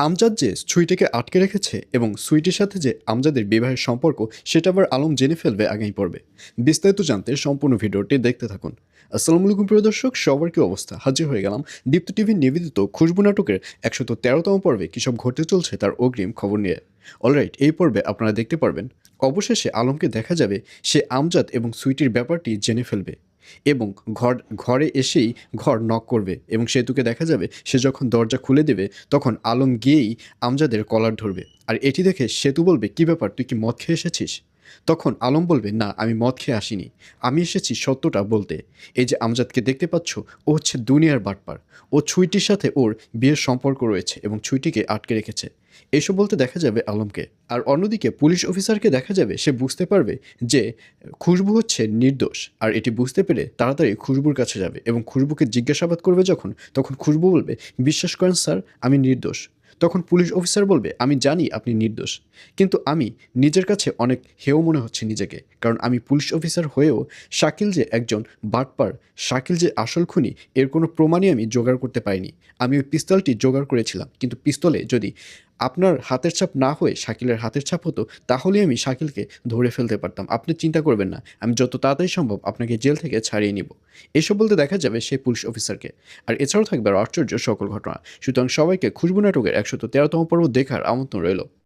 আমজাদ যে সুইটিকে আটকে রেখেছে এবং সুইটির সাথে যে আমজাদের বিবাহের সম্পর্ক সেটা আবার আলম জেনে ফেলবে আগামী পর্বে। বিস্তারিত জানতে সম্পূর্ণ ভিডিওটি দেখতে থাকুন। আসসালামু আলাইকুম প্রিয় দর্শক, সবার কি অবস্থা? হাজির হয়ে গেলাম দীপ্ত টিভির নিবেদিত খুশবু নাটকের ১১৩তম পর্বে কী সব ঘটতে চলছে তার অগ্রিম খবর নিয়ে। অলরাইট, এই পর্বে আপনারা দেখতে পারবেন অবশেষে আলমকে দেখা যাবে সে আমজাদ এবং সুইটির ব্যাপারটি জেনে ফেলবে এবং ঘরে এসেই ঘর নক করবে এবং সেতুকে দেখা যাবে সে যখন দরজা খুলে দেবে তখন আলম গিয়েই আমজাদের কলার ধরবে। আর এটি দেখে সেতু বলবে, কী ব্যাপার, তুই কি মদ খেয়ে এসেছিস? তখন আলম বলবে, না, আমি মদ খেয়ে আসিনি, আমি এসেছি সত্যটা বলতে। এই যে আমজাদকে দেখতে পাচ্ছ, ও হচ্ছে দুনিয়ার বাটপার। ও ছুইটির সাথে ওর বিয়ের সম্পর্ক রয়েছে এবং ছুইটিকে আটকে রেখেছে। এসব বলতে দেখা যাবে আলমকে। আর অন্যদিকে পুলিশ অফিসারকে দেখা যাবে সে বুঝতে পারবে যে খুশবু হচ্ছে নির্দোষ। আর এটি বুঝতে পেরে তাড়াতাড়ি খুশবুর কাছে যাবে এবং খুশবুকে জিজ্ঞাসাবাদ করবে যখন, তখন খুশবু বলবে, বিশ্বাস করেন স্যার, আমি নির্দোষ। তখন পুলিশ অফিসার বলবে, আমি জানি আপনি নির্দোষ, কিন্তু আমি নিজের কাছে অনেক হেয় মনে হচ্ছে নিজেকে, কারণ আমি পুলিশ অফিসার হয়েও শাকিল যে একজন বাটপার, শাকিল যে আসল খুনি, এর কোনো প্রমাণই আমি জোগাড় করতে পারিনি। আমি ওই পিস্তলটি জোগাড় করেছিলাম, কিন্তু পিস্তলে যদি আপনার হাতের ছাপ না হয়ে শাকিলের হাতের ছাপ হতো তাহলে আমি শাকিলকে ধরে ফেলতে পারতাম। আপনি চিন্তা করবেন না, আমি যত তাড়াতাড়ি সম্ভব আপনাকে জেল থেকে ছাড়িয়ে নিব। এসব বলতে দেখা যাবে সেই পুলিশ অফিসারকে। আর এছাড়াও থাকবে আরও আশ্চর্য সকল ঘটনা। সুতরাং সবাইকে খুশবু নাটকের ১১৩তম পর্ব দেখার আমন্ত্রণ রইল।